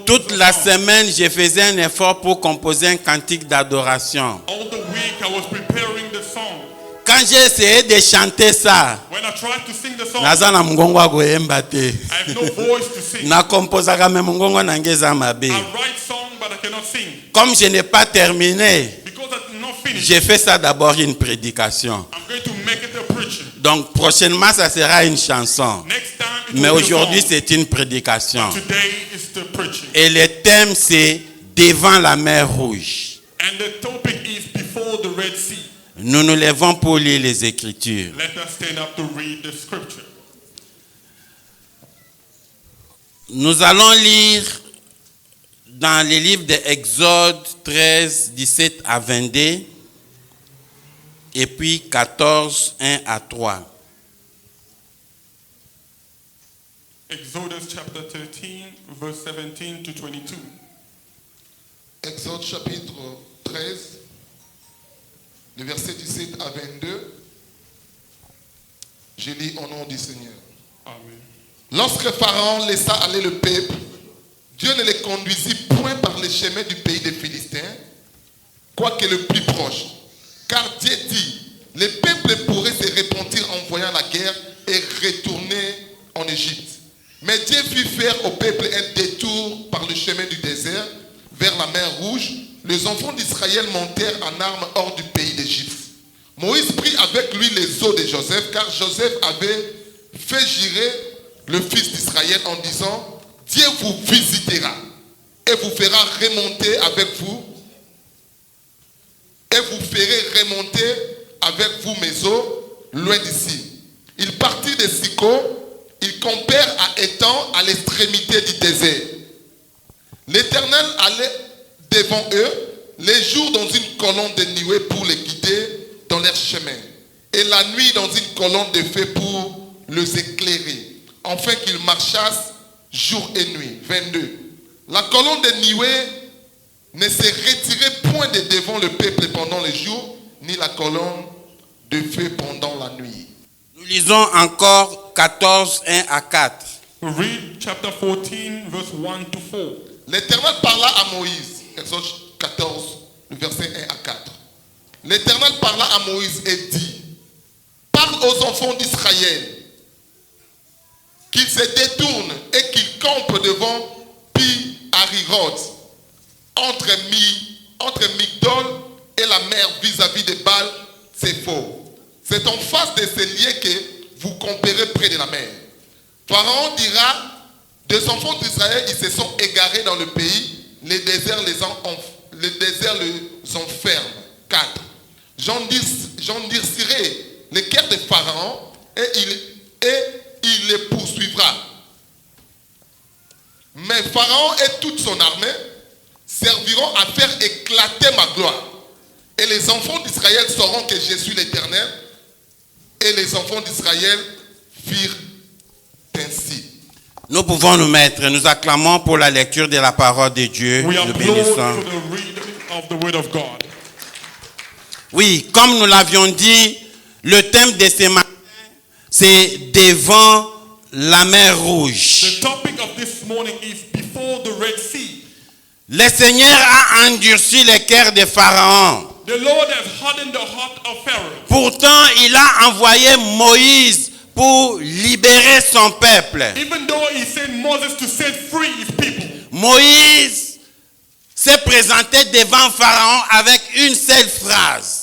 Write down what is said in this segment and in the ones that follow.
Toute la semaine, je faisais un effort pour composer un cantique d'adoration. All the week I was preparing the song. Quand j'ai essayé de chanter ça, When I tried to sing the song, naza na mungongo wa koyemba te. I have no voice to sing. Na composaka me mungongo na ngeza mabe. I write song but I cannot sing. Comme je n'ai pas terminé, Because I did not finish. j'ai fait ça d'abord une prédication. I'm going to make it a preaching. Donc prochainement, ça sera une chanson. Next time it Mais will be a aujourd'hui, song. c'est une prédication. Today is the preaching. Et le thème, c'est devant la mer Rouge. And the topic is before the Red Sea. Nous nous levons pour lire les Écritures. Let us stand up to read the scripture. Nous allons lire dans les livres d'Exode 13, 17 à 22 et puis 14, 1 à 3. Exodus chapter 13, verse 17 to 22. Exode chapitre 13, le verset 17 à 22. Je lis au nom du Seigneur. Amen. Lorsque Pharaon laissa aller le peuple, Dieu ne les conduisit point par les chemins du pays des Philistins, quoique le plus proche. Car Dieu dit, les peuples pourraient se repentir en voyant la guerre et retourner en Égypte. Mais Dieu fit faire au peuple un détour par le chemin du désert, vers la mer Rouge. Les enfants d'Israël montèrent en armes hors du pays d'Égypte. Moïse prit avec lui les os de Joseph, car Joseph avait fait jurer le fils d'Israël en disant, Dieu vous visitera et vous fera remonter avec vous, et vous ferez remonter avec vous mes os loin d'ici. Ils partirent de Sicco, ils campèrent à Étang, à l'extrémité du désert. L'Éternel allait devant eux les jours dans une colonne de nuée pour les guider dans leur chemin, et la nuit dans une colonne de feu pour les éclairer, afin qu'ils marchassent jour et nuit. 22. La colonne de nuée ne se retirait point de devant le peuple pendant le jour, ni la colonne de feu pendant la nuit. Nous lisons encore 14, 1 à 4. We read chapter 14, verse 1 to 4. L'Éternel parla à Moïse, Exode 14, le verset 1 à 4. L'Éternel parla à Moïse et dit, parle aux enfants d'Israël qu'ils se détournent et qu'ils campent devant Pi-Hahiroth, entre Migdol et la mer vis-à-vis de Baal-Tsephor. C'est en face de ces lieux que vous camperez près de la mer. Pharaon dira, des enfants d'Israël, ils se sont égarés dans le pays, les déserts les enferment. 4. J'endurcirai le cœur de Pharaon et il les poursuivra. Mais Pharaon et toute son armée serviront à faire éclater ma gloire. Et les enfants d'Israël sauront que je suis l'Éternel. Et les enfants d'Israël firent ainsi. Nous pouvons nous mettre, nous acclamons pour la lecture de la parole de Dieu. We Nous applaud bénissons. to the reading of the word of God. Oui, comme nous l'avions dit, le thème de ce matin, c'est devant la mer Rouge. The topic of this morning is before the Red Sea. Le Seigneur a endurci le cœur de Pharaon. The Lord has hardened the heart of Pharaoh. Pourtant, il a envoyé Moïse pour libérer son peuple. Even though he sent Moses to set free his people. Moïse s'est présenté devant Pharaon avec une seule phrase.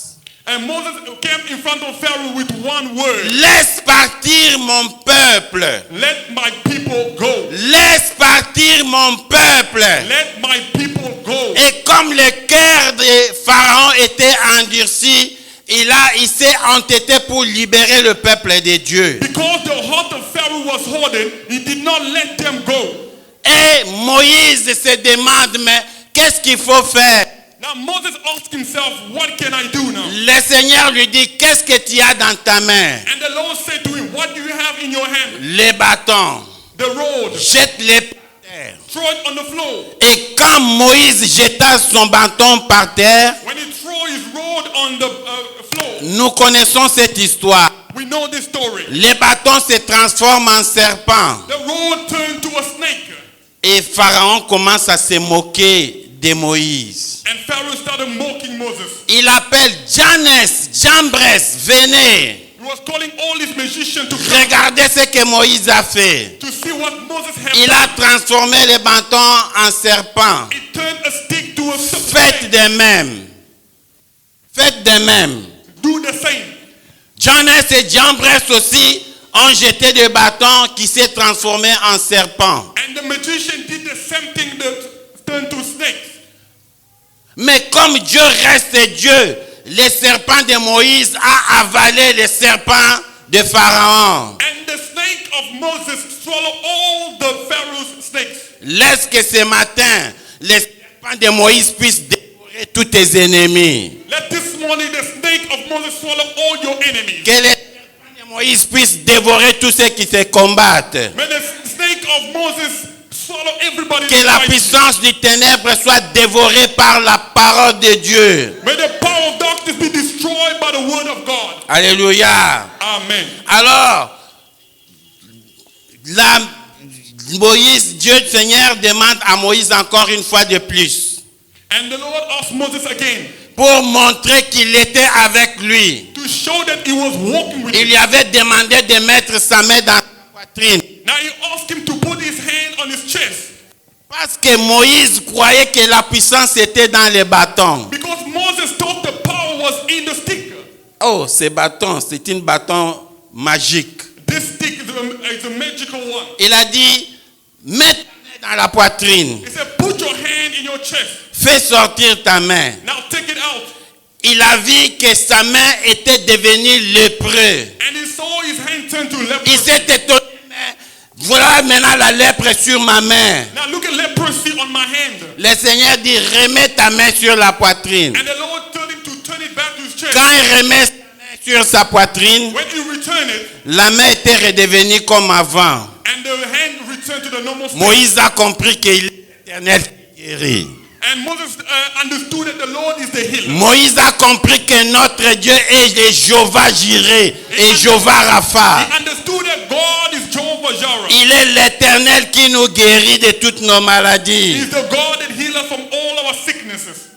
And Moses came in front of Pharaoh with one word. Laisse partir mon peuple. Let my people go. Laisse partir mon peuple. Let my people go. Et comme le cœur de Pharaon était endurci, il s'est entêté pour libérer le peuple de Dieu. Because the heart of Pharaoh was hardened, he did not let them go. Et Moïse se demande, mais qu'est-ce qu'il faut faire? Now Moses asked himself, what can I do now? Le Seigneur lui dit, qu'est-ce que tu as dans ta main? And the Lord said to him, what do you have in your hand? Les bâtons. The rod. Jette-les par terre. Throw it on the floor. Et quand Moïse jeta son bâton par terre, When he threw his rod on the floor, nous connaissons cette histoire. we know this story. Les bâtons se transforment en serpents. The rod turned to a snake. Et Pharaon commence à se moquer de Moïse. And Pharaoh started mocking Moses. Il appelle Jannes, Jambres, venez. He was calling all his magicians to come Regardez ce que Moïse a fait. to see what Moses had Il done. a transformé les bâtons en serpents. He turned a stick to a Faites serpent. de même. Faites de même. Do the same. Jannes et Jambres aussi ont jeté des bâtons qui s'est transformé en serpents. And the magician did the same thing that turned to snakes. Mais comme Dieu reste Dieu, les serpents de Moïse a avalé les serpents de Pharaon. And the snake of Moses swallowed all the Pharaoh's snakes. Laisse que ce matin, les serpents de Moïse puissent dévorer tous tes ennemis. Let this morning the snake of Moses swallow all your enemies. Que les serpents de Moïse puissent dévorer tous ceux qui te combattent. May the snake of Moses swallow everybody. Que la that fights. puissance du ténèbre soit dévorée par la parole de Dieu. May the power of darkness be destroyed by the word of God. Alléluia. Amen. Alors, Moïse, Dieu le Seigneur demande à Moïse encore une fois de plus And the Lord asked Moses again pour montrer qu'il était avec lui. to show that he was walking with Il him. lui avait demandé de mettre sa main dans sa poitrine Now he asked him to put his hand on his chest parce que Moïse croyait que la puissance était dans les bâtons. because Moses thought the power was in the stick. Oh, ces bâtons, c'est un bâton magique. This stick is a magical one. Il a dit, mets ta main dans la poitrine. He said, put your hand in your chest. Fais sortir ta main. Now take it out. Il a vu que sa main était devenue lépreux. And he saw his hand turn to Il leprosy. s'est étonné, mais voilà maintenant la lèpre sur ma main. Now look at leprosy on my hand. Le Seigneur dit, remets ta main sur la poitrine. And the Lord told him to turn it back to his chest. Quand il remet sa main sur sa poitrine, When he returned it, la main était redevenue comme avant. and the hand returned to the normal state. Moïse a compris qu'il est l'Éternel qui guérit. And Moses understood that the Lord is the healer. Moïse a compris que notre Dieu est le Jéhovah Jireh et Jéhovah Rapha. He understood that God is Jehovah Jireh. Il est l'Éternel qui nous guérit de toutes nos maladies. He's the God that heals us from all our sicknesses.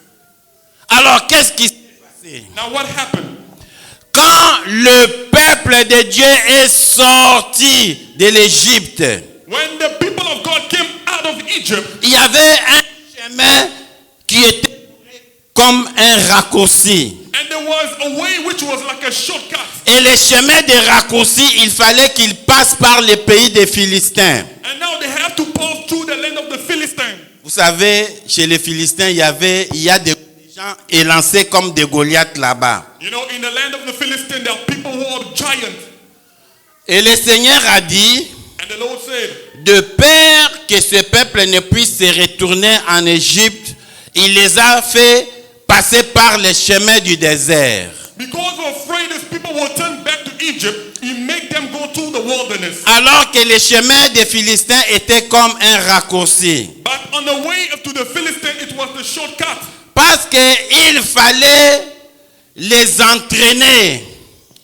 Alors, qu'est-ce qui s'est passé? Now what happened? Quand le peuple de Dieu est sorti de l'Égypte, When the people of God came out of Egypt, il y avait un chemin qui était comme un raccourci. and there was a way which was like a shortcut. Et le chemin des raccourcis, il fallait qu'il passe par le pays des Philistins. And now they have to pass through the land of the Philistines. Vous savez, chez les Philistins, il y a des gens élancés comme des Goliaths là-bas. You know, in the land of the Philistines, there are people who are giants. Et le Seigneur a dit, And the Lord said, de peur que ce peuple ne puisse se retourner en Égypte, il les a fait passer par les chemins du désert. because we're afraid these people will turn back to Egypt, He make them go through the wilderness. Alors que les chemins des Philistins étaient comme un raccourci. But on the way up to the Philistines, it was the shortcut. Parce qu'il fallait les entraîner.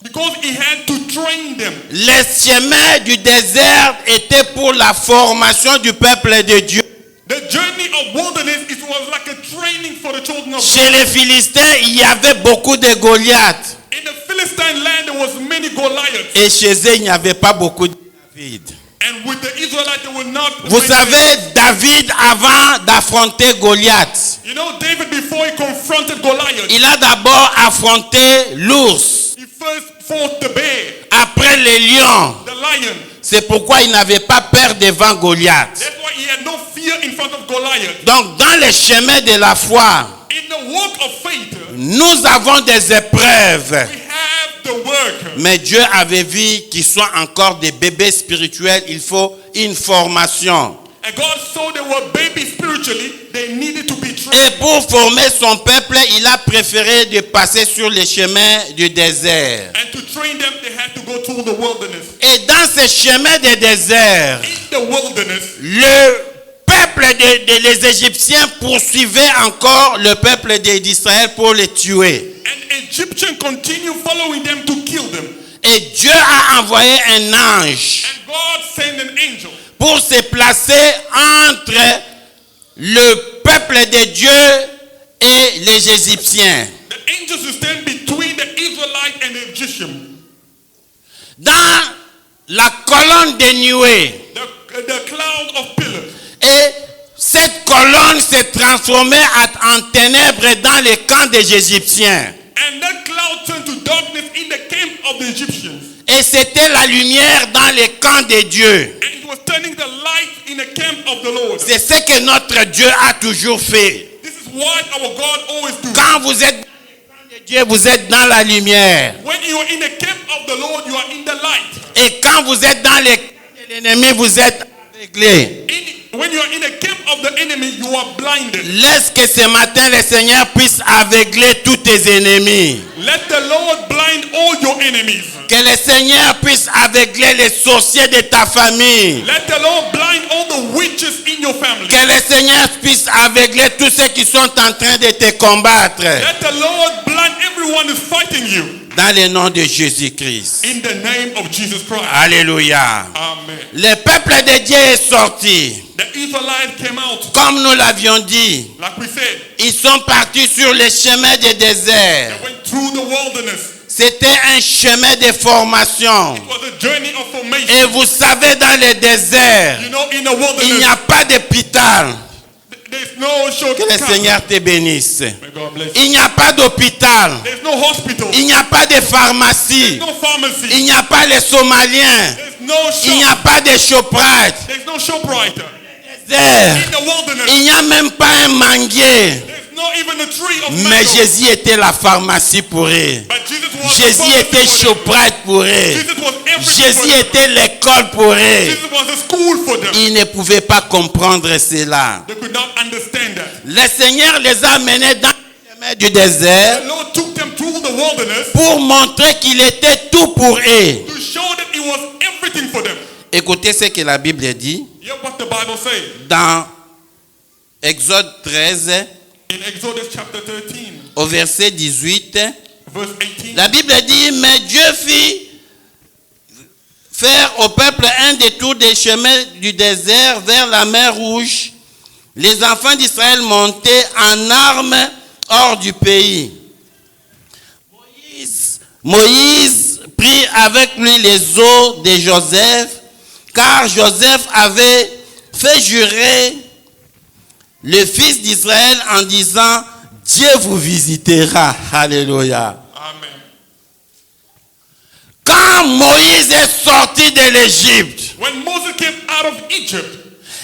Because He had to train them. Les chemins du désert étaient pour la formation du peuple de Dieu. The journey of wilderness, it was like a training for the children of Chez God. les Philistins, il y avait beaucoup de Goliaths. In the Philistine land, there was many Goliaths. Et chez eux, il n'y avait pas beaucoup de David. And with the Israelites, there were not. Vous savez, David, avant d'affronter Goliath, You know, David, before he confronted Goliath, il a d'abord affronté l'ours, he first fought the bear, après le lion. the lion. C'est pourquoi il n'avait pas peur devant Goliath. That's why he had no fear in front of Goliath. Donc, dans les chemins de la foi, In the walk of faith, nous avons des épreuves. we have the work. Mais Dieu avait vu qu'ils soient encore des bébés spirituels. Il faut une formation. And God saw they were babies spiritually. They needed to be trained. Et pour former son peuple, il a préféré de passer sur les chemins du désert. And to train them, they had to go through the wilderness. Et dans ces chemins du désert, In the wilderness, le peuple les Égyptiens poursuivaient encore le peuple d'Israël pour les tuer. and Egyptians continue following them to kill them. Et Dieu a envoyé un ange And God sent an angel pour se placer entre le peuple de Dieu et les Égyptiens. The angels will stand between the Israelite and the Egyptian. Dans la colonne de nuée. The cloud of pillars. Et cette colonne s'est transformée en ténèbres dans les camps des Égyptiens. And that cloud turned to darkness in the camp of the Egyptians. Et c'était la lumière dans les camps de Dieu. And it was turning the light in the camp of the Lord. C'est ce que notre Dieu a toujours fait. This is what our God always do. Quand vous êtes dans les camps de Dieu, vous êtes dans la lumière. When you are in the camp of the Lord, you are in the light. Et quand vous êtes dans les camps de l'ennemi, vous êtes aveuglés. When you are in the camp of the enemy, you are blinded. Laisse que ce matin le Seigneur puisse aveugler tous tes ennemis. Let the Lord blind all your enemies. Que le Seigneur puisse aveugler les sorciers de ta famille. Let the Lord blind all the witches in your family. Que le Seigneur puisse aveugler tous ceux qui sont en train de te combattre. Let the Lord blind everyone who's fighting you. Dans le nom de Jésus-Christ. In the name of Jesus Christ. Alléluia. Amen. Le peuple de Dieu est sorti. The Israelites came out. Comme nous l'avions dit. Like we said. Ils sont partis sur les chemins du désert. They went through the wilderness. C'était un chemin de formation. It was a journey of formation. Et vous savez, dans le désert, You know, in the wilderness, il n'y a pas d'hôpital. there's no Que le shortcut. Seigneur te bénisse. May God bless you. Il n'y a pas d'hôpital. There's no hospital. Il n'y a pas de pharmacie. There's no pharmacy. Il n'y a pas les Somaliens. There's no Il n'y shop. a pas de Shoprite. There's no ShopRite. Désert. In the wilderness, Il n'y a même pas un manguier. there's not even a tree of Mais mango. Jésus était la pharmacie pour eux. But Jesus was the Jésus pharmacy était for them. Shoprite pour eux. Jesus was everything Jésus for them. était l'école pour eux. Jesus was a school for them. Ils ne pouvaient pas comprendre cela. They could not understand that. Le Seigneur les a menés dans le chemin du désert The Lord took them through the wilderness pour montrer qu'il était tout pour eux. to show that it was everything for them. Écoutez ce que la Bible dit Hear what the Bible says dans Exode 13 in Exodus chapter 13, au verset 18. verse 18. La Bible dit, mais Dieu fit faire au peuple un détour des chemins du désert vers la mer Rouge. Les enfants d'Israël montaient en armes hors du pays. Moïse prit avec lui les os de Joseph, car Joseph avait fait jurer le fils d'Israël en disant, Dieu vous visitera. Alléluia. Amen. Quand Moïse est sorti de l'Égypte, When Moses came out of Egypt,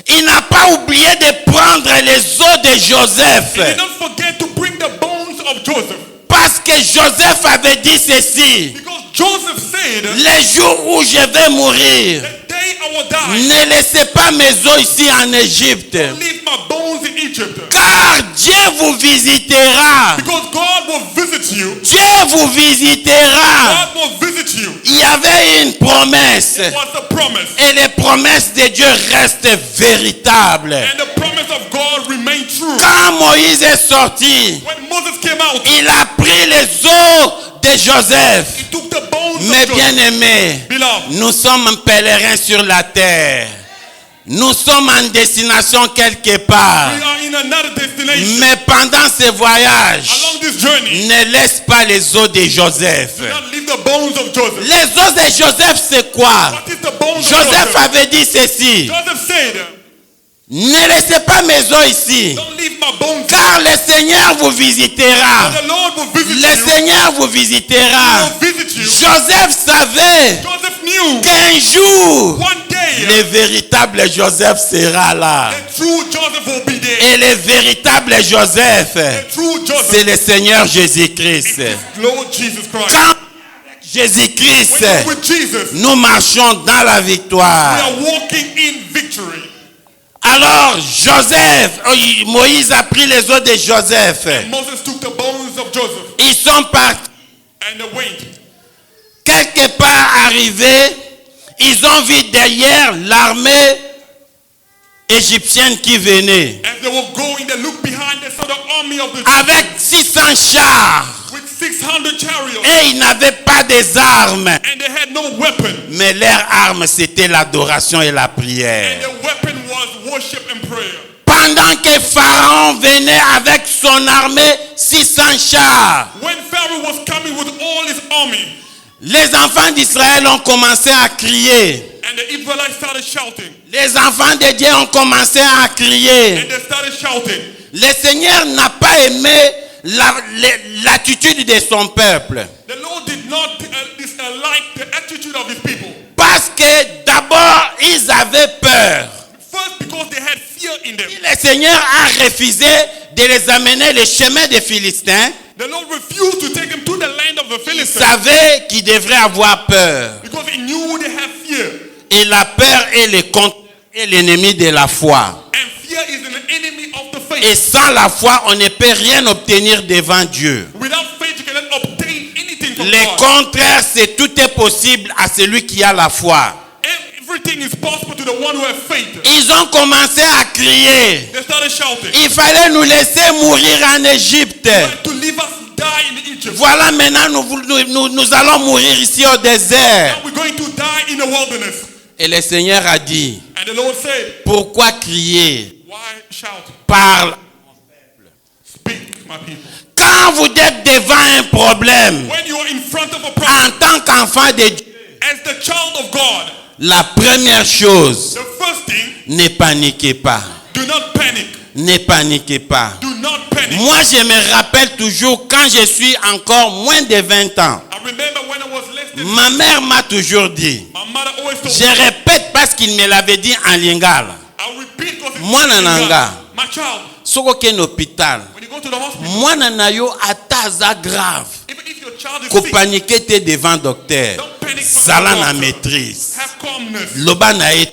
il n'a pas oublié de prendre les os de Joseph. he did not forget to bring the bones of Joseph. Parce que Joseph avait dit ceci, Because Joseph said, le jour où je vais mourir, the day I will die, ne laissez pas mes os ici en Égypte, leave my bones in Egypt. car Dieu vous visitera. Because God will visit you. Dieu vous visitera. God will visit you. Il y avait une promesse. It was a promise. Et les promesses de Dieu restent véritables. And the promise of God remained true. Quand Moïse est sorti, When Moses came out, il a pris les os de Joseph. he took the bones Mes of Joseph. bien-aimés, Beloved, nous sommes pèlerins sur la terre. Nous sommes en destination quelque part. we are in another destination. Mais pendant ce voyage, Along this journey, ne laisse pas les os de Joseph. do not leave the bones of Joseph. Les os de Joseph, c'est quoi? What is the bones of Joseph Joseph? avait dit ceci. Joseph said, Ne laissez pas mes os ici, don't leave my bones. car le Seigneur vous visitera. The Lord will visit Le you. Seigneur vous visitera. He will visit you. Joseph savait Joseph knew qu'un jour, one day le véritable Joseph sera là. the true Joseph will be there. Et le véritable Joseph, The true Joseph c'est le Seigneur Jésus-Christ. is Lord Jesus Christ. Quand Jésus-Christ, When you're with Jesus, nous marchons dans la we victoire. are walking in victory. Alors Moïse a pris les os de Joseph. Moses took the bones of Joseph Ils sont partis. and they went. Quelque part arrivés, ils ont vu derrière l'armée égyptienne qui venait. As they were going, they looked behind, they saw the army of the Avec 600 chars. with 600 chariots. Et ils n'avaient pas des armes. And they had no weapon. Mais leur arme, c'était l'adoration et la And prière. the weapon was worship and prayer. Pendant que Pharaon venait avec son armée, 600 chars, When Pharaoh was coming with all his army, les enfants d'Israël ont commencé à crier. and the Israelites started shouting, Les enfants de Dieu ont commencé à crier. and they started shouting. Le Seigneur n'a pas aimé l'attitude de son peuple. The Lord did not like the attitude of his people. Parce que d'abord, ils avaient peur. First, because they had fear in them. Le Seigneur a refusé de les amener le chemin des Philistins. The Lord refused to take them to the land of the Il Philistines savait qu'ils devraient avoir peur. because he knew they had fear. Et la peur est l'ennemi de la foi. And fear is an enemy of the faith. Et sans la foi, on ne peut rien obtenir devant Dieu. Without faith, you cannot obtain anything from Le God. contraire, c'est tout est possible à celui qui a la foi. Everything is possible to the one who has faith. Ils ont commencé à crier. They started shouting. Il fallait nous laisser mourir en Égypte. To leave us die in Egypt. Voilà, maintenant nous allons mourir ici au désert. Now we're going to die in the wilderness. Et le Seigneur a dit, And the Lord said, pourquoi crier? why shout? Parle. Speak, my people. Quand vous êtes devant un problème, When you are in front of a problem, en tant qu'enfant de Dieu, as the child of God, la première chose, the first thing, ne paniquez pas. do not panic. Ne paniquez pas. Do not panic. Moi, je me rappelle toujours quand je suis encore moins de 20 ans. I remember when I was less than, Ma mère m'a toujours dit, my mother always told je me, répète parce qu'il me l'avait dit en lingala. I'll repeat because it's Moi, nananga. my child, Soko ken hôpital. when you go to the hospital, Mwana na yo ataza grave. even if your child is Ko sick, paniquer te devant docteur. don't panic for Zala the na doctor. maîtrise. Have calmness. Loba na ye.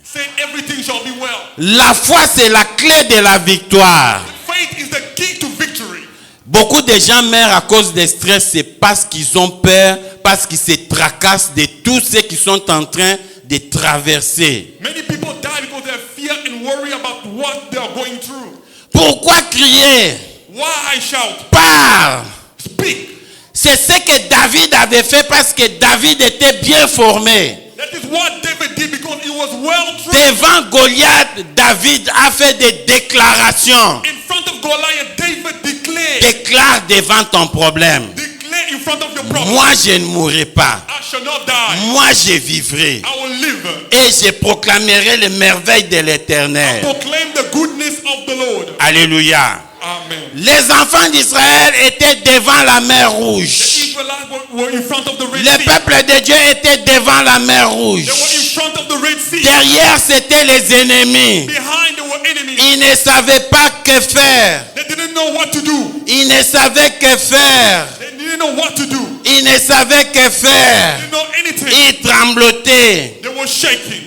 Say everything shall be well. La foi, c'est la clé de la victoire. Faith is the key to victory. Beaucoup de gens meurent à cause de stress, c'est parce qu'ils ont peur, parce qu'ils se tracassent de tout ce qu'ils sont en train de traverser. Many people die because they have fear and worry about what they are going through. Pourquoi crier? Why I shout? Parle. Speak. C'est ce que David avait fait parce que David était bien formé. That is what David did because he was well trained. Devant Goliath, David a fait des déclarations. In front of Goliath, David declared. Déclare devant ton problème. Declare in front of your problem. Moi, je ne mourrai pas. I shall not die. Moi, je vivrai. I will live. Et je proclamerai les merveilles de l'Éternel. Proclaim the goodness of the Lord. Alléluia. Amen. Les enfants d'Israël étaient devant la mer The Rouge. Israelites were in front of the Red Le Sea. peuple de Dieu était devant la mer Rouge. They were in front of the Red Sea. Derrière, c'étaient les ennemis. Behind there were enemies. Ils ne savaient pas que faire. They didn't know what to do. Ils ne savaient que faire. They didn't know what to do. Ils ne savaient que They faire. didn't know anything. Ils tremblotaient. They were shaking.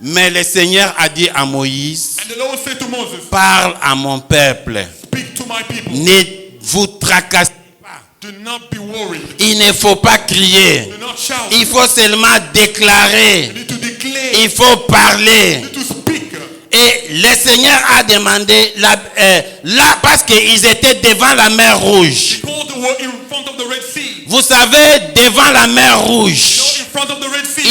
Mais le Seigneur a dit à Moïse, And the Lord said to Moses, parle à mon peuple. speak to my people. Ne vous tracassez pas. Do not be worried. Il ne faut pas crier. Do not shout. Il faut seulement déclarer. You need to declare. Il faut parler. You need to speak. Et le Seigneur a demandé, là parce qu'ils étaient devant la mer Rouge. Because they were in front of the Red Sea. Vous savez, devant la mer You know, Rouge, in front of the Red Sea.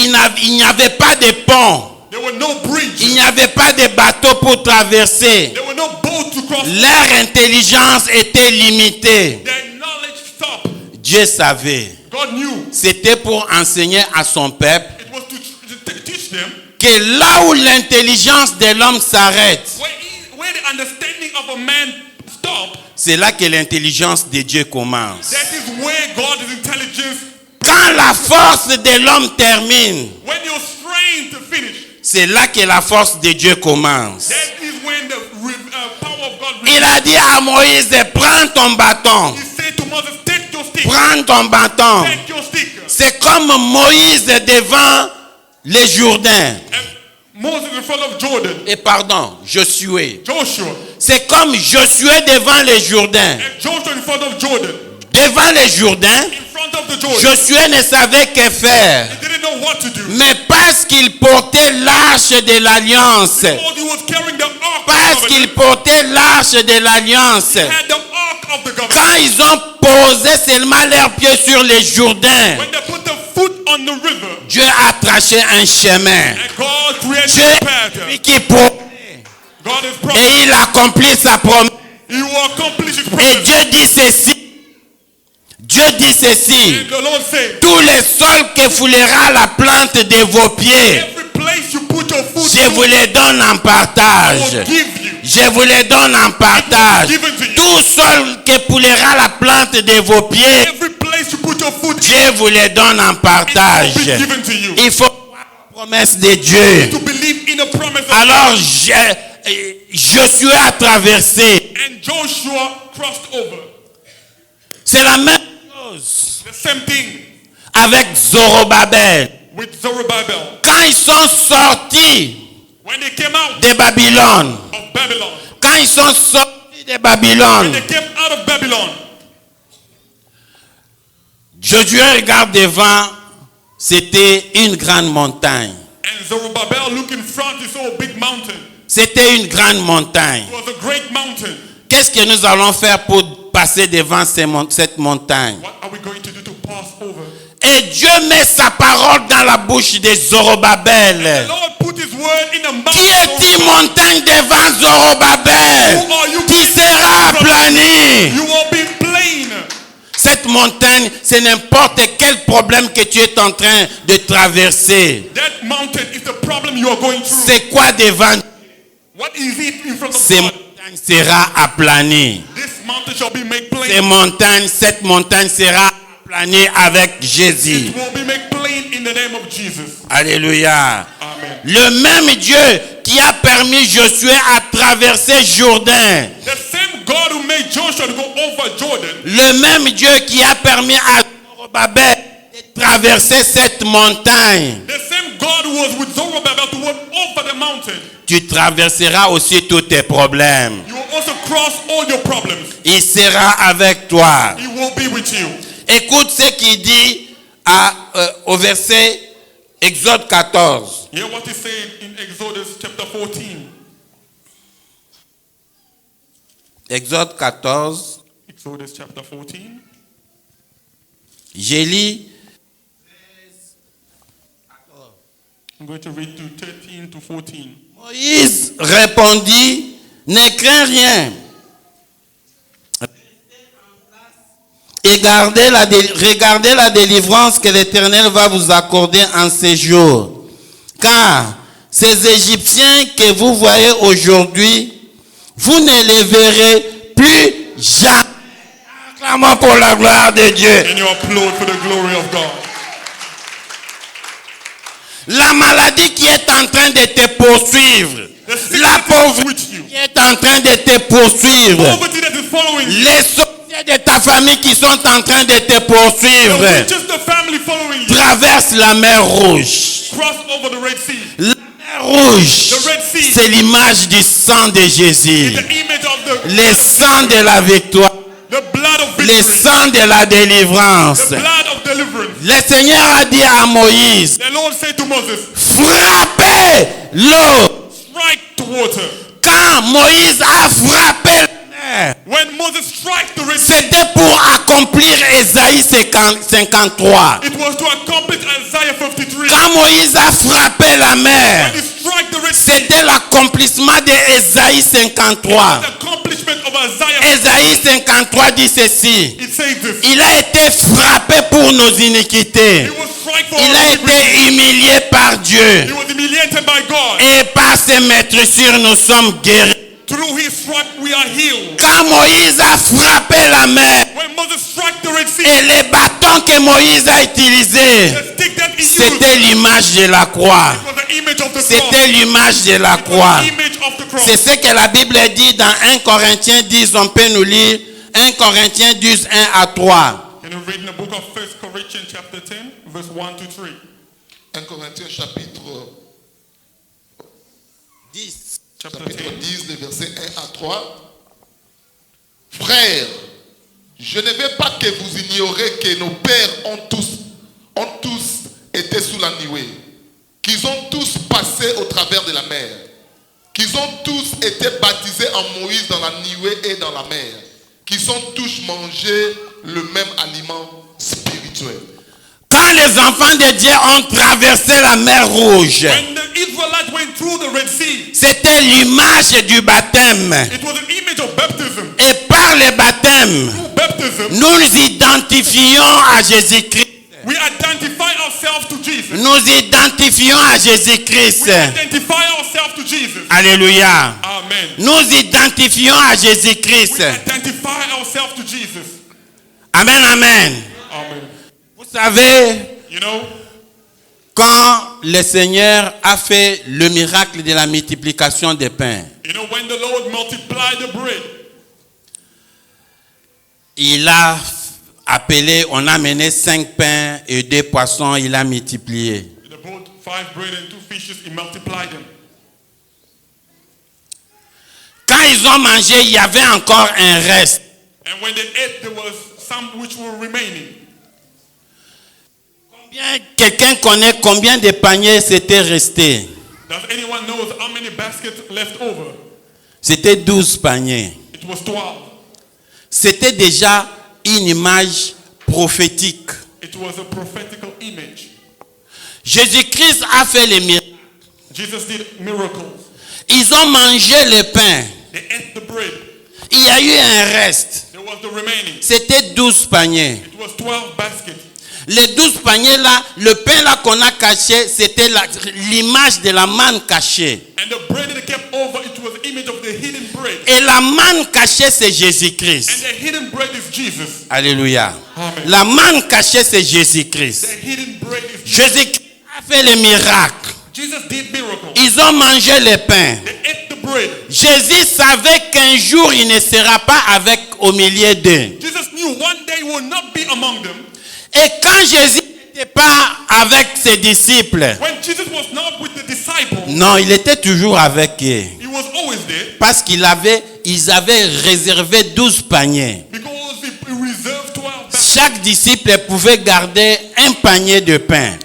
il n'y avait pas de pont. There were no bridge. Il n'y avait pas de bateau pour traverser. There were no boat to cross. Leur intelligence était limitée. Their knowledge stopped. Dieu savait. God knew. C'était pour enseigner à son peuple It was to teach them que là où l'intelligence de l'homme s'arrête, where the understanding of a man stops. c'est là que l'intelligence de Dieu commence. That is where God's intelligence. Quand la force de l'homme termine, When you're strained to finish. c'est là que la force de Dieu commence. That is when the power of God. Il a dit à Moïse, prends ton bâton. He said to Moses, take your stick. Prends ton bâton. Take your stick. C'est comme Moïse devant les Jourdains. And Moses in front of Jordan. Et pardon, Josué. Joshua. C'est comme Josué devant les Jourdains. And Joshua in front of Jordan. Devant les Jourdains, In front of the Jordan. Josué ne savait que faire. He didn't know what to do. Mais parce qu'il portait l'arche de l'alliance, Because he was carrying the ark of parce the qu'il covenant. portait l'arche de l'alliance, He had the ark of the government. Quand ils ont posé seulement leurs pieds sur les Jourdains, When they put the foot on the river, Dieu a tracé un chemin. and God created Dieu a path. est celui qui promet. God is Et promised. il accomplit sa promesse. He will accomplish His Et promise. Dieu dit ceci. Dieu dit ceci. And the Lord said, Tous les sols que foulera la plante de vos pieds, every place you put your foot je vous les donne en I partage. will give you. Je vous les donne en partage. Given to you. Tout sol que foulera la plante de vos pieds, Every place you put your foot, Dieu vous les donne en it partage. will be given to you. Il faut croire aux promesses de Dieu. To believe in a promise of Alors God. Josué a traversé. And Joshua crossed over. C'est la même chose The same thing avec Zorobabel. with Zerubbabel. Quand ils sont sortis When they came out de Babylone, of Babylon, quand ils sont sortis de when Babylone, they came out of Babylon, Josué regarde devant, c'était une grande montagne. and Zerubbabel looked in front, he saw a big mountain. C'était une grande montagne. It was a great mountain. Qu'est-ce que nous allons faire pour passer devant cette montagne? What are we going to do to pass over? Et Dieu met sa parole dans la bouche de The Zorobabel. Lord put His word in a mountain. Qui est-il montagne devant Zorobabel? Who are you? Qui sera aplanie? You will be plain. Cette montagne, c'est n'importe quel problème que tu es en train de traverser. That mountain is the problem you are going through. C'est quoi devant? What is it in front of Ces God? montagnes sera aplanie. This mountain shall be made Cette montagne sera aplanie avec Jésus. It will be made plain in the name of Jesus. Alléluia. Amen. Le même Dieu qui a permis Josué à traverser Jourdain. The same God who made Joshua to go over Jordan, Le même Dieu qui a permis à Zorobabel de traverser cette montagne. the same God who was with Zerubbabel to walk over the mountain, Tu traverseras aussi tous tes problèmes. you will also cross all your problems. Il sera avec toi. He will be with you. Écoute ce qu'il dit au verset Exode 14. Hear what he said in Exodus chapter 14. Exode 14. Exodus chapter 14. J'ai lu I'm going to read to 13 to 14. Moïse répondit, ne crains rien. Et regardez la délivrance que l'Éternel va vous accorder en ces jours. Car ces Égyptiens que vous voyez aujourd'hui, vous ne les verrez plus jamais. Acclamons pour la gloire de Dieu. And you applaud for the glory of God. La maladie qui est en train de te poursuivre. The sickness La that is pauvreté with you. qui est en train de te poursuivre. Poverty that is following you. Les sorciers de ta famille qui sont en train de te The poursuivre. witches, the family following you. Traverse la mer Rouge. Cross over the Red Sea. La mer Rouge, The Red Sea. c'est l'image du sang de Jésus. The image of Le sang de la victoire. the blood of Le victory. sang de la délivrance. The blood of deliverance. Le Seigneur a dit à Moïse, The Lord said to Moses, frappez l'eau. strike the water. Quand Moïse a frappé la mer, When Moses struck the Red Sea, c'était pour accomplir Ésaïe 53. it was to accomplish Isaiah 53. Quand Moïse a frappé la mer, When he struck the Red Sea, c'était l'accomplissement de Ésaïe 53. the accomplishment of Isaiah. Ésaïe 53 dit ceci. It says this. Il a été frappé pour nos iniquités. He was struck for Il our a iniquities. été humilié par He Dieu. was humiliated by God. Et par ses maîtressures, nous sommes guéris. Through his stripe we are healed. Quand Moïse a frappé la mer, When Moses struck the Red Sea, et les bâtons que Moïse a utilisés, the stick that he used c'était l'image de la croix. was the image of the cross. C'était l'image de la croix. The image of the cross. C'est ce que la Bible dit dans 1 Corinthiens 10. On peut nous lire 1 Corinthiens 10, 1 à 3. Can you read in the book of 1 Corinthians chapter 10, verse 1 to 3? 1 Corinthiens chapitre 10. Chapter 10. 10, les versets 1 à 3. Frères, je ne veux pas que vous ignorez que nos pères ont tous été sous la nuée, qu'ils ont tous passé au travers de la mer, qu'ils ont tous été baptisés en Moïse dans la nuée et dans la mer, qui sont tous mangés le même aliment spirituel. Quand les enfants de Dieu ont traversé la mer Rouge, When the Israelites went through the Red Sea, c'était l'image du baptême. it was an image of baptism. Et par le baptême, Through baptism, nous nous identifions à Jésus-Christ. we identify ourselves to Jesus. Nous identifions à Jésus-Christ. We identify ourselves to Jesus. Alléluia. Amen. Nous identifions à We Jésus-Christ. identify ourselves to Jesus. Amen, amen. Amen. Vous savez, You know, quand le Seigneur a fait le miracle de la multiplication des pains, when the Lord multiplied the bread, il a appelé, on a mené 5 pains et 2 poissons, il a multiplié. he brought 5 bread and 2 fishes, he multiplied them. Quand ils ont mangé, il y avait encore un reste. And when they ate, there was some which were remaining. Quelqu'un connaît combien de paniers s'étaient restés? Does anyone know how many baskets left over? C'était 12 paniers. It was 12. C'était déjà une image prophétique. It was a prophetical image. Jésus-Christ a fait les miracles. Jesus did miracles. Ils ont mangé le pain. They ate the bread. Il y a eu un reste. There was the remaining. C'était 12 paniers. It was 12 baskets. Les 12 paniers là, le pain là qu'on a caché, c'était l'image de la manne cachée. And the bread that kept over, it was the image of the hidden bread. Et la manne cachée, c'est And Jésus-Christ. the hidden bread is Jesus. Alléluia. Amen. La manne cachée, c'est Jésus-Christ. The hidden bread is Jesus. Jésus-Christ a fait les miracles. Jesus did miracles. Ils ont mangé le pain. They ate the bread. Jésus savait qu'un jour, il ne sera pas au milieu d'eux. Jesus knew one day he will not be among them. Et quand Jésus n'était pas avec ses disciples, When Jesus was not with the disciples, non, il était toujours avec eux. he was always there Parce ils avaient réservé 12 paniers. because he reserved 12 baskets. Chaque disciple pouvait garder un panier de pain.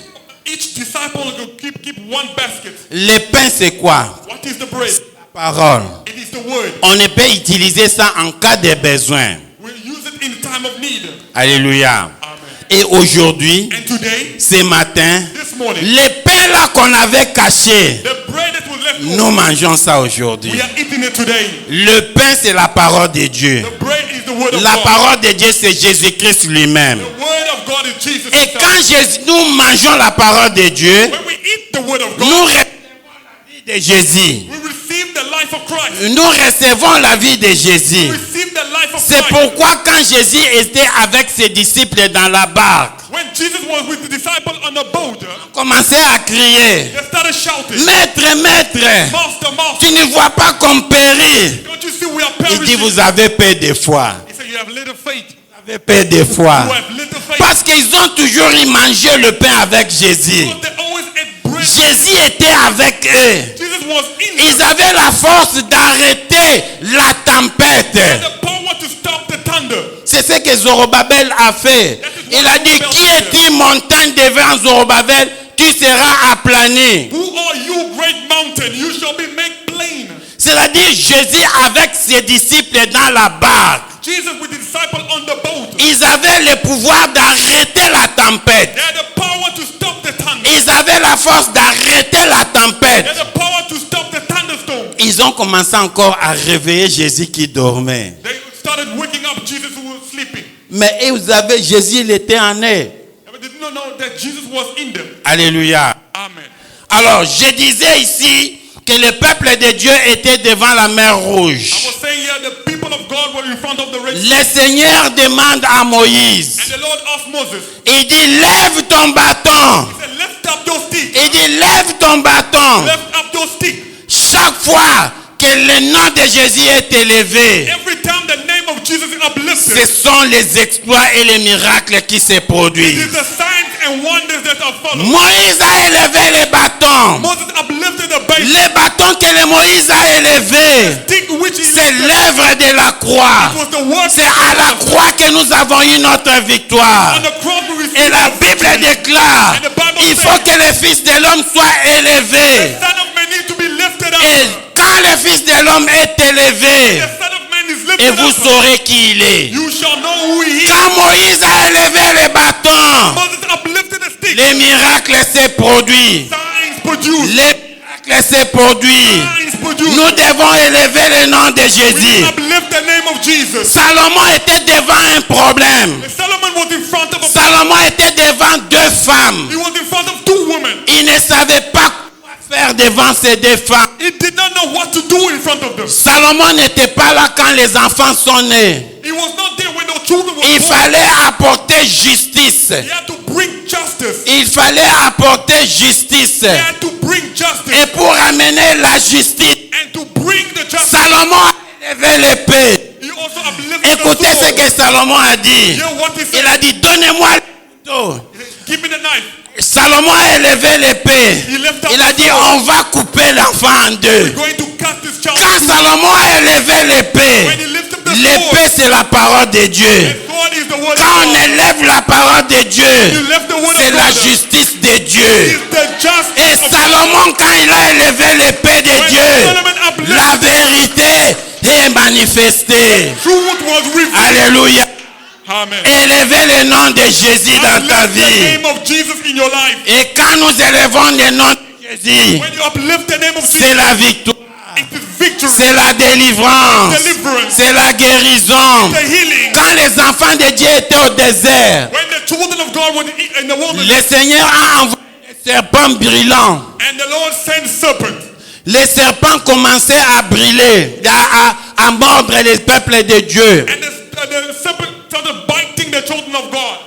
Each disciple could keep one basket. Le pain, c'est quoi? What is the bread? Parole. It is the word. On ne peut utiliser ça en cas de besoin. We use it in time of need. Alléluia. Amen. Et aujourd'hui, And today, ce matin, this morning, les pains là qu'on avait cachés, the bread that was left nous over, mangeons ça aujourd'hui. we are eating it today. Le pain, c'est la parole de Dieu. The bread is the word of La God. parole de Dieu, c'est Jésus-Christ lui-même. The word of God is Jesus Et himself. quand nous mangeons la parole de Dieu, When we eat the word of nous God, recevons la vie de Jésus. we receive the life of Christ. Nous recevons la vie de Jésus. We receive the life of C'est Christ. pourquoi quand Jésus était avec ses disciples dans la barque, When Jesus was with the disciples on the boat, commençait à crier, they started shouting, Maître, Maître, Master, Master, tu ne vois pas qu'on périt. don't you see we are Il dit, perishing? vous avez peu de foi. He said, you have little faith. Vous avez peu de foi. You have little faith. Parce qu'ils ont toujours mangé le pain avec Jésus. Because they always ate bread. Jésus était avec eux. Jesus was in them. Ils avaient la force d'arrêter la tempête. The power to stop the thunder. C'est ce que Zorobabel a fait. Il a dit, qui est-il montagne devant Zorobabel? Tu seras aplani. Who are you, great mountain? You shall be made plain. C'est-à-dire Jésus avec ses disciples dans la barque. Jesus with the disciple on the boat. Ils avaient le pouvoir d'arrêter la tempête. They had the power to stop the thunder. Ils avaient la force d'arrêter la They tempête. had the power to stop the thunderstorm. Ils ont commencé encore à réveiller Jésus qui dormait. They started waking up Jesus who was sleeping. Mais vous savez, Jésus il était en eux. But they did not know that Jesus was in them. Alléluia. Amen. Alors, je disais ici que le peuple de Dieu était devant la mer I Rouge. was saying here the people of God were in front of the Red Sea. Le Seigneur demande à Moïse, And the Lord asked Moses, il dit, lève ton bâton. he said, lift up your stick. Il dit, lève ton bâton. Lift up your stick. Chaque fois que le nom de Jésus est élevé, Every time the name of Jesus is ce uplifted, sont les exploits et les miracles qui se it is produisent. the signs and wonders that are followed. Moïse a élevé les bâtons. Moses uplifted the base. Les bâtons que le Moïse a élevés, Stick which he c'est lifted l'œuvre de la croix. was the word. C'est à la croix que nous avons eu notre victoire. On the cross we received Et la the Bible victory. déclare, il faut que le Fils de l'homme soit élevé. The Son of Man needs to be lifted up. Et quand le Fils de l'homme est élevé, The Son of Man is et lifted vous up, saurez qui il est. you shall know who he is. Quand Moïse a élevé le bâton, Moses uplifted the stick. les miracles s'est produits. Signs produced. Les miracles s'est produits. Signs produced. Nous devons élever le nom de We Jésus. uplift the name of Jesus. Salomon était devant un problème. Solomon was in front of a Salomon était devant deux femmes. He was in front of two women. Il ne savait pas quoi faire devant ces deux femmes. He did not know what to do in front of them. Salomon n'était pas là quand les enfants sont nés. He was not there when the children were Il born. fallait apporter justice. He had to bring justice. Il fallait apporter justice. He had to bring justice. Et pour amener la justice, And to bring the justice, Salomon a élevé l'épée. he also uplifted Écoutez the ce sword. que Salomon a dit. Hear what he Il said. a dit, donnez-moi le couteau. Give me the knife. Salomon a élevé l'épée. He left out Il a the dit, sword. on va couper l'enfant en deux. Going to cut this child. Quand Salomon a élevé When he l'épée, lifted the l'épée sword, c'est la parole de Dieu. the sword is the word Quand of on God. élève la parole de You Dieu, left the word c'est of la God. justice de It's Dieu. the justice Et of Salomon, quand il a élevé l'épée de When Dieu, Solomon uplifted la vérité est manifestée. truth was revealed. Alléluia. Amen. Élevez le nom de Jésus dans ta Uplift the vie. name of Jesus in your life. Et quand nous élevons le nom de Jésus, When you uplift the name of c'est Jesus, la victoire, it is victory, c'est la délivrance, deliverance, c'est la guérison. the healing. Quand les enfants de Dieu étaient au désert, When the children of God were in the wilderness, le Seigneur a envoyé des serpents brûlants. and the Lord sent serpent, Les serpents commençaient à brûler, à mordre les peuples de Dieu. and the serpent started biting the children of God.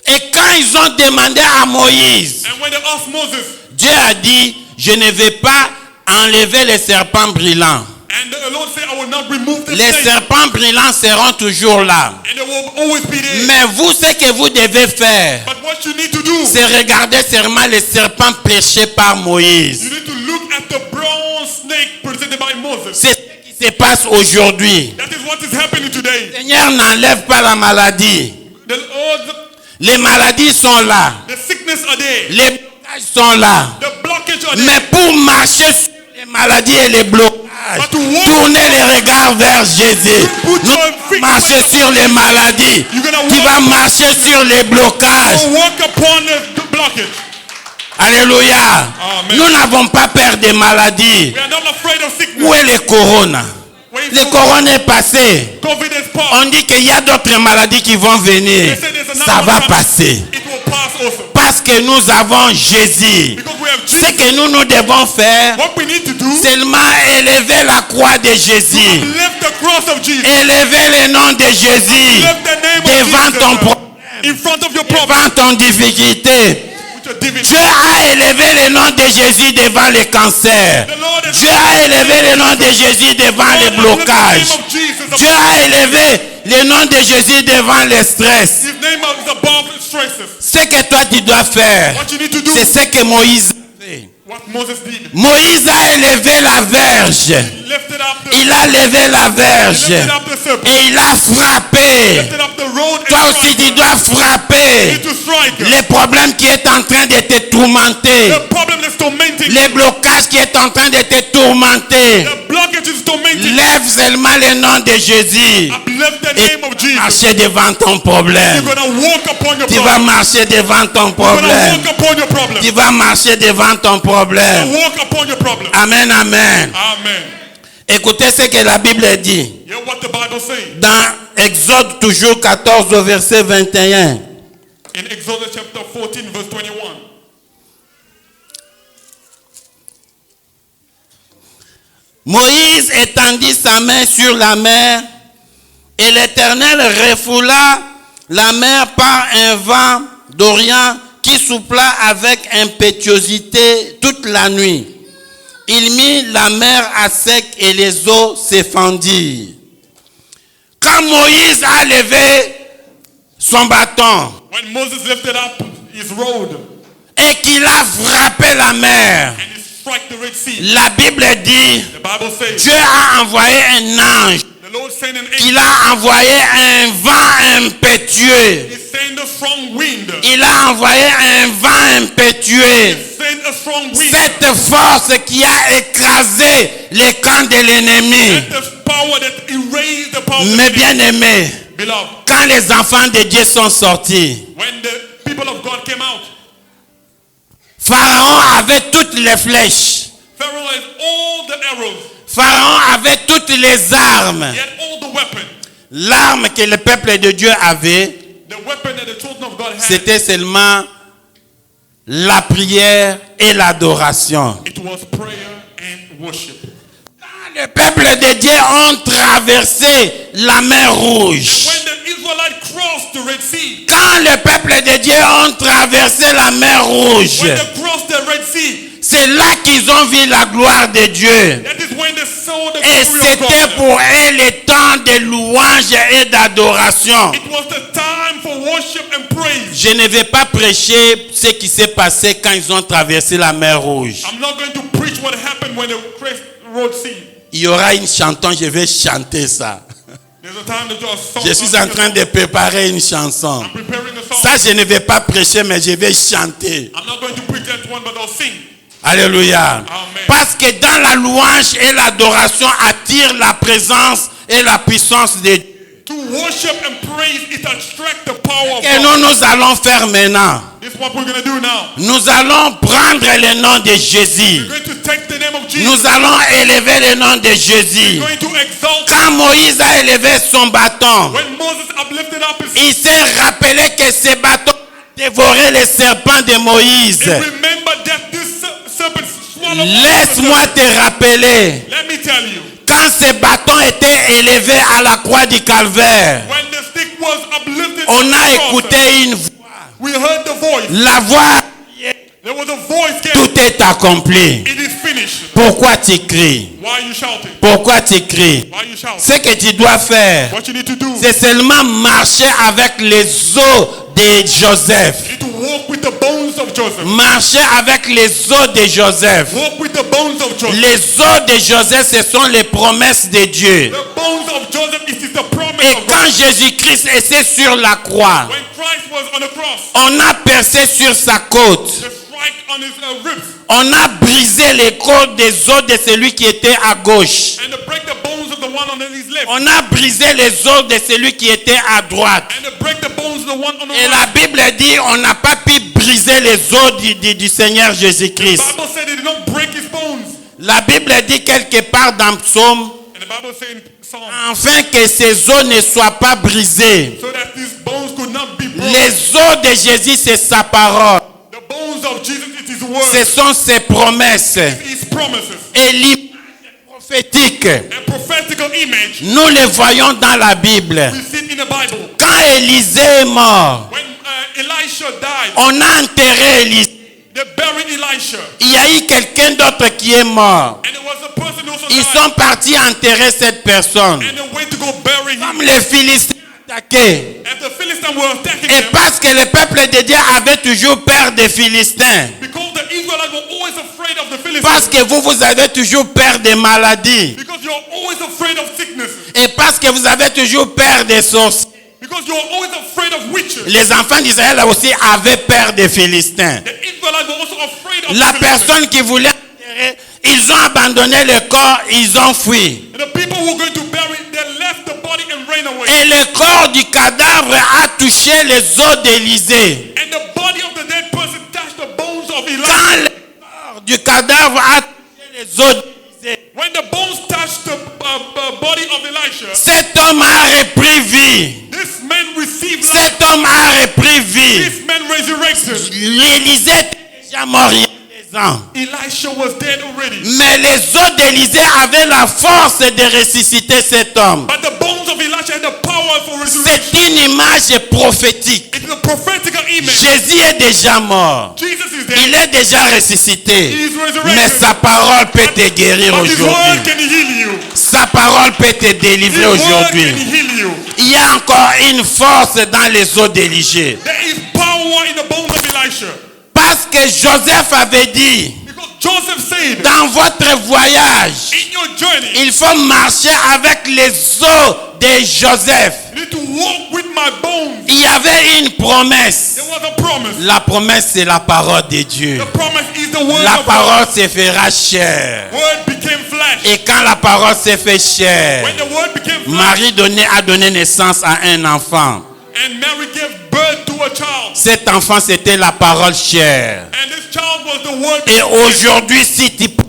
Et quand ils ont demandé à Moïse, And when they asked Moses, Dieu a dit, je ne vais pas enlever les serpents brûlants. and the Lord said, I will not remove the Les snake, serpents brûlants seront toujours là. and they will always be there. Mais vous, ce que vous devez faire, But what you need to do, c'est regarder seulement les serpents prêchés par Moïse. you need to look at the bronze snake presented by Moses. C'est ce qui se passe aujourd'hui. That is what is happening today. Le Seigneur n'enlève pas la maladie. Les maladies sont là. The sickness are there. Les blocages sont là. The blockage are there. Mais pour marcher sur les maladies et les blocages, But to walk, tournez les regards vers Jésus. put Non your feet, marcher sur les maladies. you're gonna Tu vas marcher sur les blocages. walk upon the blockage. Alléluia. Amen. Nous n'avons pas peur des maladies. We are not afraid of sickness. Où est le corona? Where is Le the corona est passé. COVID is past. On dit qu'il y a d'autres maladies qui vont venir. They say there's another Ça va one coming. passer. It will pass also. Parce que nous avons Jésus. Because we have Ce Jesus. que nous devons faire, What we need to do, seulement élever la croix de Jésus. lift the cross of Jesus. Élever le nom de Jésus Lift the name devant of ton Jesus problème, in front of your problem. devant ton difficulté. With your divinity. Dieu a élevé le nom de Jésus devant le cancer. The Lord has Dieu a élevé le nom de Jésus devant les blocages. Dieu a élevé le nom de Jésus devant le stress. His name is above stresses. Ce que toi tu dois faire, What you need to do, c'est ce que Moïse a fait. what Moses did. Moïse a élevé la verge. Lifted up the, Il a levé la verge. lifted up the serpent. Et il a frappé. Lifted up the road Toi and aussi struck tu her. dois You frapper need to strike her. les problèmes qui est en train de te tourmenter. The problem is tormenting. Les blocages qui est en train de te tourmenter. The blockage is tormenting. Lève seulement le nom de Jésus. Uplift the Et name of tu vas Jesus. marcher devant ton You're problème. going to walk upon your Tu vas problem. marcher devant ton You're going to problème. walk upon your problem. Tu vas marcher devant ton problème. Walk upon your problem. Amen, amen. Amen. Écoutez ce que la Bible dit. Hear what the Bible says. Dans Exode toujours 14 au verset 21. In Exodus chapter 14 verse 21. Moïse étendit sa main sur la mer et l'Éternel refoula la mer par un vent d'Orient qui souffla avec impétuosité toute la nuit. Il mit la mer à sec et les eaux se fendirent. Quand Moïse a levé son bâton When Moses lifted up his rod et qu'il a frappé la mer, and he struck the Red Sea, la Bible dit, the Bible says Dieu a envoyé un ange the Lord sent sent an qu'il angel. a envoyé un vent impétueux. He sent a strong wind. Il a envoyé un vent impétueux. Sent a strong wind. Cette force qui a écrasé les camps de l'ennemi. That the power that erased the power of Mes the enemy. bien-aimés, Beloved, quand les enfants de Dieu sont sortis, when the people of God came out, Pharaon avait toutes les flèches. Pharaoh had all the arrows. Pharaon avait toutes les armes. He had all the weapons. L'arme que le peuple de Dieu avait, The weapon that the children of God had, c'était seulement la prière et l'adoration. it was prayer and worship. Quand le peuple de Dieu ont traversé la mer Rouge, When the Israelites crossed the Red Sea, quand le peuple de Dieu ont traversé la mer Rouge, when they crossed the Red Sea, c'est là qu'ils ont vu la gloire de Dieu. that is when they saw the Et glory of c'était God. pour eux le temps de louange et d'adoration. It was the time for worship and praise. Je ne vais pas prêcher ce qui s'est passé quand ils ont traversé la mer Rouge. I'm not going to preach what happened when they crossed the Red Sea. Il y aura une chanson, je vais chanter ça. There's a time to do a song. Je suis en train de préparer une chanson. I'm preparing a song. Ça, je ne vais pas prêcher, mais je vais chanter. I'm not going to preach that one, but I'll sing. Alléluia. Amen. Parce que dans la louange et l'adoration attire la présence et la puissance de Dieu. To worship and praise, it attracts the power of Et God. nous allons faire maintenant. This is what we're going to do now. Nous allons prendre le nom de Jésus. We're going to take the name of Jesus. Nous allons élever le nom de Jésus. We're going to exalt. Quand Moïse a élevé son bâton, When Moses uplifted up his il s'est rappelé que ce bâton dévorait les serpents de Moïse. and remember that this serpent swallowed all the Laisse-moi serpents. te rappeler, Let me tell you, quand ce bâton était élevé à la croix du calvaire, when the stick was uplifted, on on a the cross, écouté une voix. we heard the voice. La voix, There was a voice came. tout est accompli. It is finished. Pourquoi tu cries? Why are you shouting? Pourquoi tu cries? Why are you shouting? Ce que tu dois faire, What you need to do c'est seulement marcher avec les os de Joseph. is to walk with the bones of Joseph. Marcher avec les os de Joseph. Walk with the bones of Joseph. Les os de Joseph, ce sont les promesses de Dieu. The bones of Joseph is the promise Et of quand God. Jésus-Christ était sur la croix, When Christ was on the cross, on a percé sur sa côte. the strike on his ribs On a brisé les côtes des os de celui qui était à gauche. and to break the bones of the one on his left On a brisé les os de celui qui était à droite. and to break the bones of the one on the Et la right. Bible dit on n'a pas pu briser les os du Seigneur Jésus-Christ. The Bible said it did not break his bones. La Bible dit quelque part dans Psaume, And the Bible said in Psalm, afin que ces os ne soient pas brisés. so that these bones could not be broken. Les os de Jésus, c'est sa parole. The bones of Jesus, it is word, Ce sont ses promesses. his promises, Et l'image prophétique, and prophetical image. nous les voyons dans la Bible. We see it in the Bible. Quand Élisée est mort, When Elisha died, on a enterré Élisée. they buried Elisha. Il y a eu quelqu'un d'autre qui est mort. And there was a person who also Ils died. sont partis enterrer cette personne. And they went to go bury him. Comme les Philistins attaquaient. As the Philistines were attacking Et them, parce que le peuple de Dieu avait toujours peur des Philistins. because the Israelites were always afraid of the Philistines. Parce que vous avez toujours peur des maladies. Because you're always afraid of sicknesses. Et parce que vous avez toujours peur des sorciers. Because you're always afraid of witches. Les enfants d'Israël aussi avaient peur des Philistins. The Israelites were also afraid of La the Philistines. personne qui voulait enterrer, ils ont abandonné le corps, ils ont fui. And the people who were going to bury, they left the body and ran away. Et le corps du cadavre a touché les os d'Élysée. And the body of the dead person touched the bones of Elijah. Quand le corps du cadavre a touché les os d'Élysée, When the bones touched the body of Elisha, cet homme a repris vie. this man received life. Cet homme a repris vie. This man resurrected. L'Élysée était déjà mort il y a des ans. Elisha was dead already. Mais les os d'Élysée avaient la force de ressusciter cet homme. But the bones of Elisha had the power for resurrection. C'est une image prophétique. It's a prophetical image. Jésus est déjà mort. Jesus is dead. Il est déjà ressuscité. He is resurrected. Mais sa parole peut te guérir But his word aujourd'hui. can heal you. Sa parole peut te His délivrer word aujourd'hui. can heal you. Il y a encore une force dans les os d'Élisée. There is power in the bones of Elisha. Parce que Joseph avait dit, Because Joseph said, dans votre voyage, in your journey, il faut marcher avec les os de Joseph. you need to walk with my bones. Il y avait une promesse. There was a promise. La promesse, c'est la parole de Dieu. The promise is the word La of parole God. se fera chair. Word became flesh. Et quand la parole s'est fait chair, When the word became flesh, Marie a donné naissance à un enfant. and Mary gave birth to a child. Cet enfant, c'était la parole chair. And this child was the word. Et aujourd'hui, si tu prends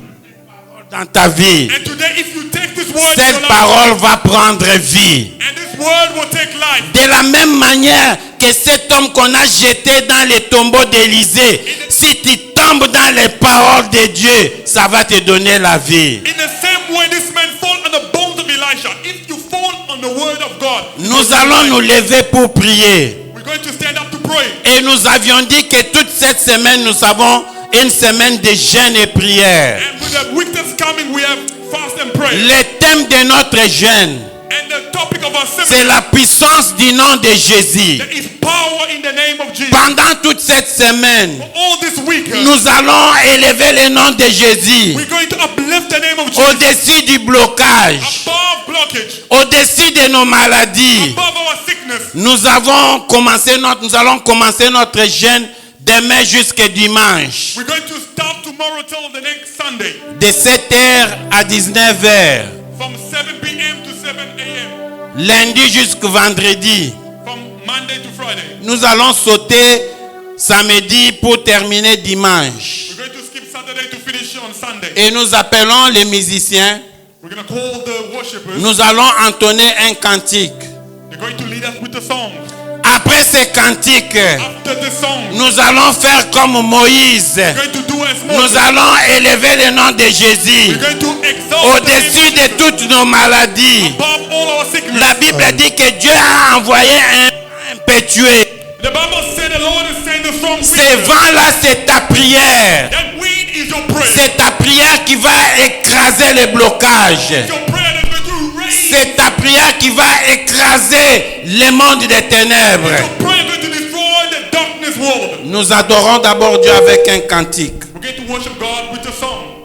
dans ta vie, And today, if you take this word in your cette life, parole va prendre vie. and this word will take life. De la même manière que cet homme qu'on a jeté dans les tombeaux d'Élysée, si tu tombes dans les paroles de Dieu, ça va te donner la vie. In the same way, this man fall on the bones of Elisha. If you fall on the word of God, Nous allons nous lever pour prier. we're going to stand up to pray. Et nous avions dit que toute cette semaine, nous avons une semaine de jeûne et prière. And with the week that's coming, we have fast and pray. Le thème de notre jeûne, And the topic of our c'est seminar, la puissance du nom de Jésus. there is power in the name of Jesus. Pendant toute cette semaine, For all this week, nous allons élever le nom de Jésus we're going to uplift the name of Jesus au-dessus du blocage, above blockage, au-dessus de nos maladies. above our sickness. Nous allons commencer notre jeûne demain jusqu'à dimanche, We're going to start tomorrow till the next Sunday, de 7h à 19h, from 7 p.m. to 7 a.m., lundi jusqu'au vendredi. from Monday to Friday. Nous allons sauter samedi pour terminer dimanche. We're going to skip Saturday to finish on Sunday. Et nous appelons les musiciens. We're going to call the worshippers. Nous allons entonner un cantique. They're going to lead us with a song. Après ce cantique, After the song, nous allons faire comme Moïse. we're going to do as Nous Moses. allons élever le nom de Jésus We're going to exalt the name au-dessus of de Jesus toutes nos maladies. above all our sickness. La Bible dit que Dieu a envoyé un impétueux. The Bible said the Lord is saying the strong Ce wind. vent-là, c'est ta prière. That wind is your prayer. C'est ta prière qui va écraser les blocages. Your prayer that's going to raise. C'est ta prière qui va écraser le monde des ténèbres. Your prayer going to destroy the darkness world. Nous adorons d'abord Dieu avec un cantique. We're going to worship God with a song.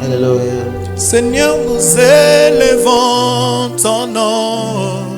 Alléluia. Seigneur, nous élevons ton nom.